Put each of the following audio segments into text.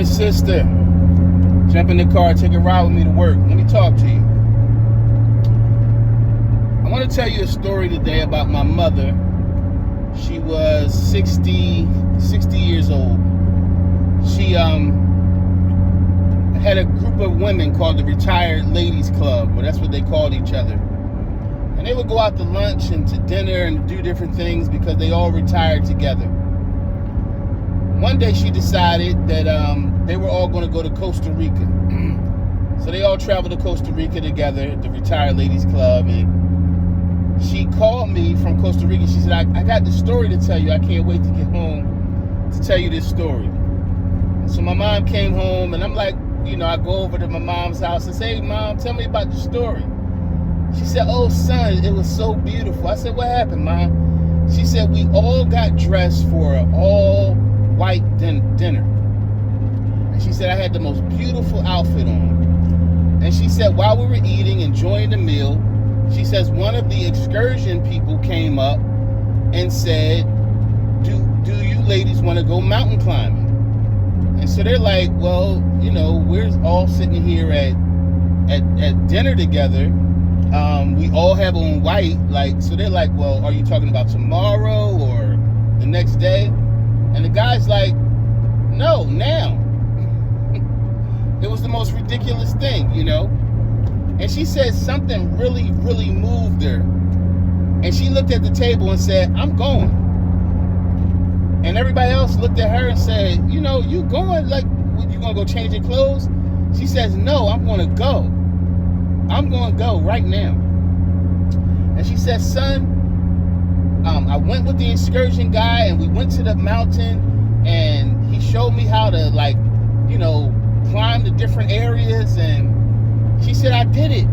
Dear sister, jump in the car, take a ride with me to work. Let me talk to you. I want to tell you a story today about my mother. She was 60 years old. She had a group of women called the Retired Ladies Club, or that's what they called each other. And they would go out to lunch and to dinner and do different things because they all retired together. One day she decided that they were all going to go to Costa Rica. So they all traveled to Costa Rica together, the Retired Ladies Club, and she called me from Costa Rica. She said, I got this story to tell you. I can't wait to get home to tell you this story. So my mom came home, and I'm like, I go over to my mom's house and say, hey, Mom, tell me about the story. She said, oh, son, it was so beautiful. I said, what happened, Mom? She said, we all got dressed for an all-white dinner. And she said, I had the most beautiful outfit on. And she said, while we were eating, enjoying the meal, she says, one of the excursion people came up and said, do you ladies want to go mountain climbing? And so they're like, well, we're all sitting here at dinner together. We all have on white, so they're like, well, are you talking about tomorrow or the next day? And the guy's like, no, now. It was the most ridiculous thing, And she said something really, really moved her. And she looked at the table and said, I'm going. And everybody else looked at her and said, you going? You going to go change your clothes? She says, no, I'm going to go. I'm going to go right now. And she said, son, I went with the excursion guy and we went to the mountain and he showed me how to climb the different areas. And she said, I did it.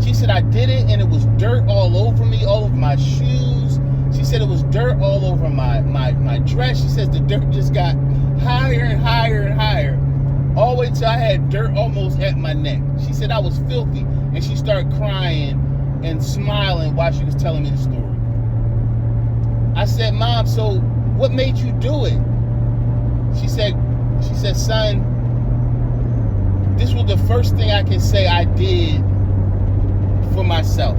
She said, I did it and it was dirt all over me, all over my shoes. She said it was dirt all over my dress. She says the dirt just got higher and higher and higher, all the way till I had dirt almost at my neck. She said I was filthy, and she started crying and smiling while she was telling me the story. I said, Mom, so what made you do it? She said, son, this was the first thing I can say I did for myself.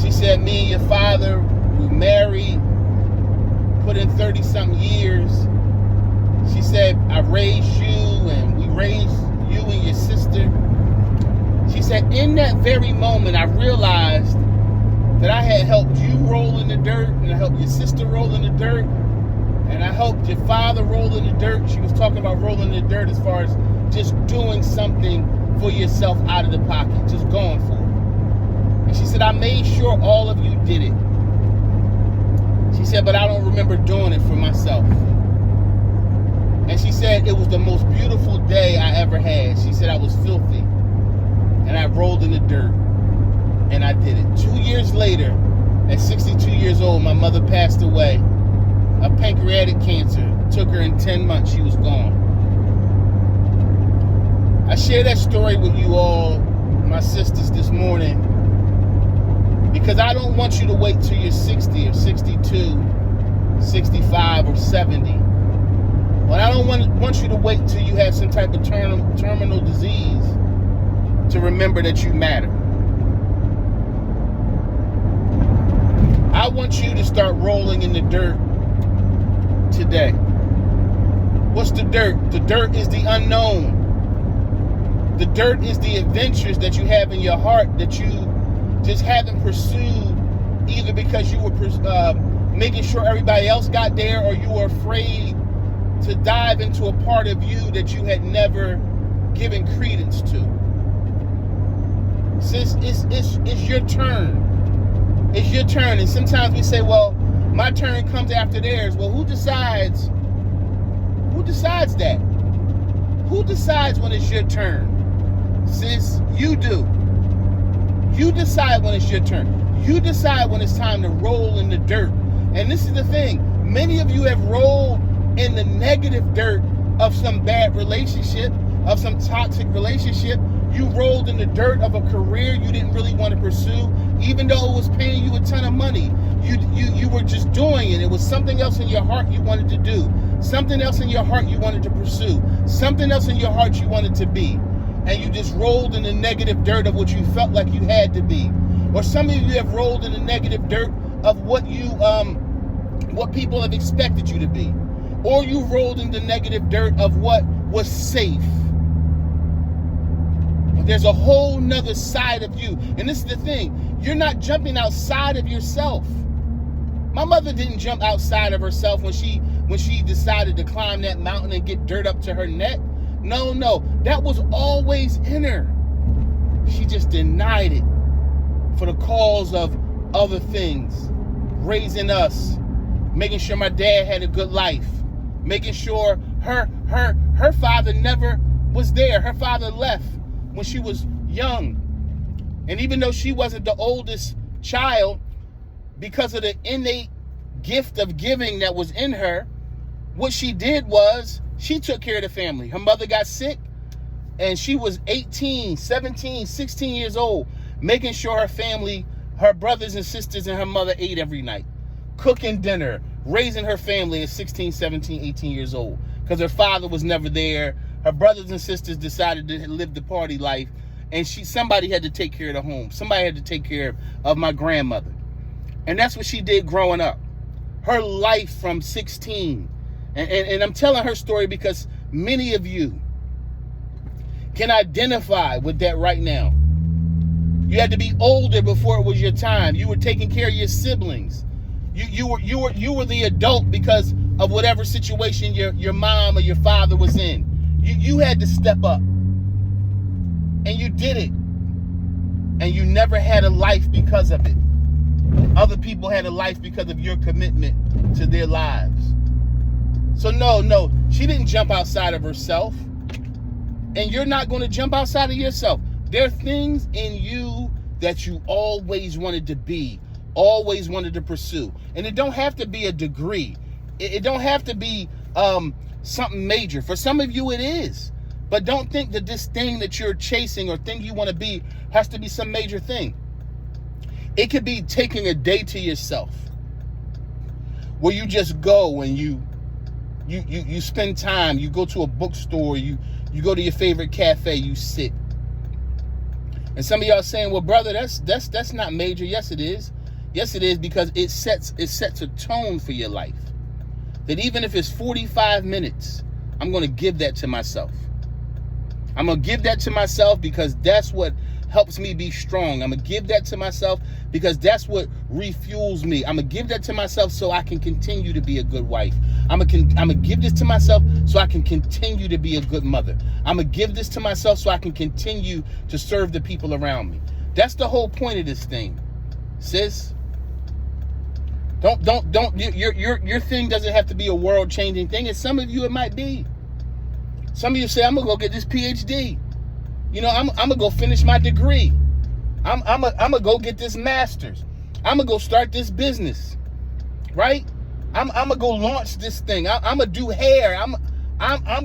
She said, me and your father, we married, put in 30-something years. She said, I raised you and we raised you and your sister. She said, in that very moment, I realized that I had helped you roll in the dirt, and I helped your sister roll in the dirt, and I helped your father roll in the dirt. She was talking about rolling in the dirt as far as just doing something for yourself out of the pocket, just going for it. And she said, I made sure all of you did it. She said, but I don't remember doing it for myself. And she said, it was the most beautiful day I ever had. She said, I was filthy. And I rolled in the dirt. And I did it. 2 years later, at 62 years old, my mother passed away of pancreatic cancer. It took her in 10 months. She was gone. I share that story with you all, my sisters, this morning, because I don't want you to wait till you're 60 or 62, 65 or 70. But I don't want you to wait till you have some type of terminal disease to remember that you matter. I want you to start rolling in the dirt today. What's the dirt? The dirt is the unknown. The dirt is the adventures that you have in your heart that you just haven't pursued, either because you were making sure everybody else got there, or you were afraid to dive into a part of you that you had never given credence to. Sis, it's your turn. It's your turn. And sometimes we say, well, my turn comes after theirs. Well, who decides? Who decides that? Who decides when it's your turn? Sis, you do. You decide when it's your turn. You decide when it's time to roll in the dirt. And this is the thing. Many of you have rolled in the negative dirt of some bad relationship, of some toxic relationship. You rolled in the dirt of a career you didn't really want to pursue, even though it was paying you a ton of money. you were just doing it. It was something else in your heart you wanted to do. Something else in your heart you wanted to pursue. Something else in your heart you wanted to be. And you just rolled in the negative dirt of what you felt like you had to be. Or some of you have rolled in the negative dirt of what people have expected you to be. Or you rolled in the negative dirt of what was safe. But there's a whole nother side of you. And this is the thing. You're not jumping outside of yourself. My mother didn't jump outside of herself when she decided to climb that mountain and get dirt up to her neck. No. That was always in her. She just denied it for the cause of other things. Raising us. Making sure my dad had a good life. Making sure her father never was there. Her father left when she was young. And even though she wasn't the oldest child, because of the innate gift of giving that was in her, what she did was she took care of the family. Her mother got sick and she was 18, 17, 16 years old, making sure her family, her brothers and sisters and her mother ate every night, cooking dinner, raising her family at 16, 17, 18 years old, because her father was never there. Her brothers and sisters decided to live the party life, and somebody had to take care of the home. Somebody had to take care of my grandmother. And that's what she did growing up. Her life from 16. And I'm telling her story because many of you can identify with that right now. You had to be older before it was your time. You were taking care of your siblings. You were the adult because of whatever situation your mom or your father was in. You had to step up. And you did it. And you never had a life because of it. Other people had a life because of your commitment to their lives. So no, she didn't jump outside of herself. And you're not going to jump outside of yourself. There are things in you that you always wanted to be, always wanted to pursue. And it don't have to be a degree. It don't have to be something major. For some of you it is. But don't think that this thing that you're chasing or thing you want to be has to be some major thing. It could be taking a day to yourself where you just go and you spend time. You go to a bookstore, you go to your favorite cafe, you sit. And some of y'all saying, well, brother, that's not major. Yes, it is. Yes, it is, because it sets a tone for your life. That even if it's 45 minutes, I'm going to give that to myself. I'm going to give that to myself because that's what helps me be strong. I'm going to give that to myself because that's what refuels me. I'm going to give that to myself so I can continue to be a good wife. I'm going to give this to myself so I can continue to be a good mother. I'm going to give this to myself so I can continue to serve the people around me. That's the whole point of this thing, sis. Your thing doesn't have to be a world-changing thing. And some of you, it might be. Some of you say, I'm going to go get this PhD. You know, I'm going to go finish my degree. I'm going to go get this master's. I'm going to go start this business. Right? I'm going to go launch this thing. I'm going to do hair. I'm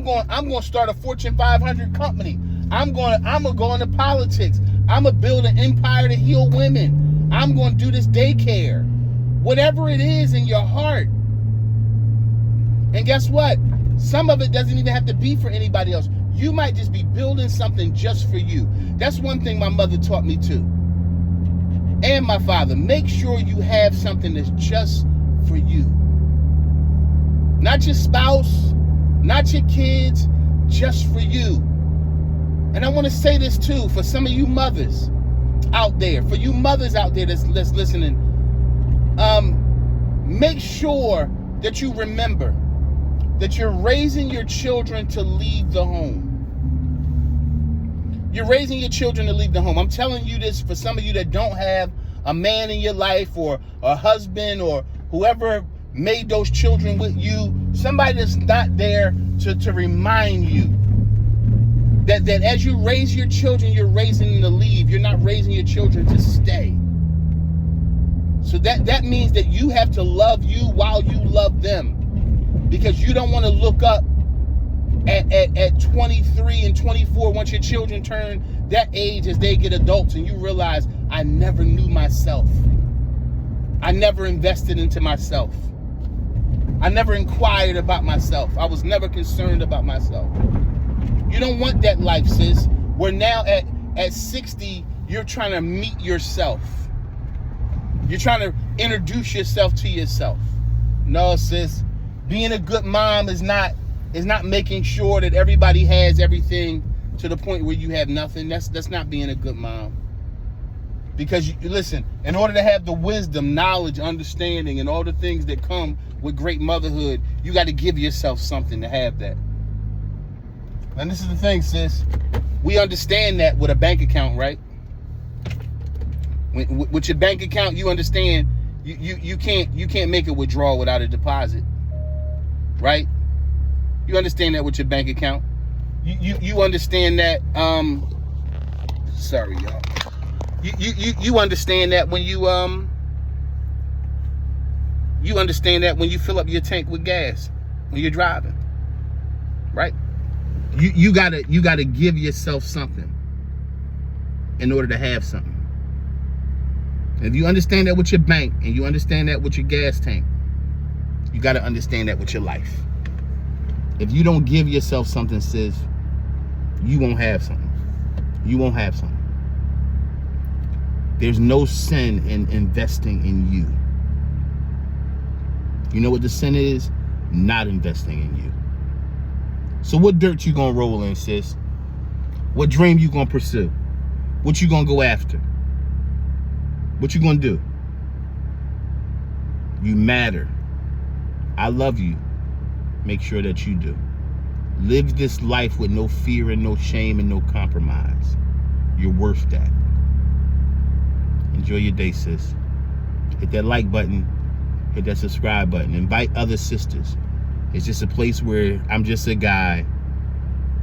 going to start a Fortune 500 company. I'm going to go into politics. I'm going to build an empire to heal women. I'm going to do this daycare. Whatever it is in your heart. And guess what? Some of it doesn't even have to be for anybody else. You might just be building something just for you. That's one thing my mother taught me too. And my father. Make sure you have something that's just for you. Not your spouse, not your kids, just for you. And I want to say this too, for some of you mothers out there, for you mothers out there that's listening, make sure that you remember that you're raising your children to leave the home. You're raising your children to leave the home. I'm telling you this for some of you that don't have a man in your life or a husband or whoever made those children with you, somebody that's not there to remind you that as you raise your children, you're raising them to leave. You're not raising your children to stay. So that means that you have to love you while you love them. Because you don't want to look up at 23 and 24 once your children turn that age as they get adults and you realize, I never knew myself. I never invested into myself. I never inquired about myself. I was never concerned about myself. You don't want that life, sis. Where now at 60, you're trying to meet yourself. You're trying to introduce yourself to yourself. No, sis. Being a good mom is not making sure that everybody has everything to the point where you have nothing. That's not being a good mom. Because listen, in order to have the wisdom, knowledge, understanding, and all the things that come with great motherhood, you got to give yourself something to have that. And this is the thing, sis. We understand that with a bank account, right? With your bank account, you understand you can't make a withdrawal without a deposit, right? You understand that with your bank account. You understand that. Sorry, y'all. You understand that when you understand that when you fill up your tank with gas when you're driving, right? You gotta give yourself something in order to have something. And if you understand that with your bank and you understand that with your gas tank, you gotta understand that with your life. If you don't give yourself something, sis, you won't have something. You won't have something. There's no sin in investing in you. You know what the sin is? Not investing in you. So what dirt you gonna roll in, sis? What dream you gonna pursue? What you gonna go after? What you gonna do? You matter. I love you. Make sure that you do. Live this life with no fear and no shame and no compromise. You're worth that. Enjoy your day, sis. Hit that like button. Hit that subscribe button. Invite other sisters. It's just a place where I'm just a guy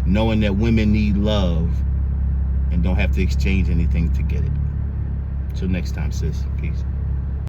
knowing that women need love and don't have to exchange anything to get it. Till next time, sis. Peace.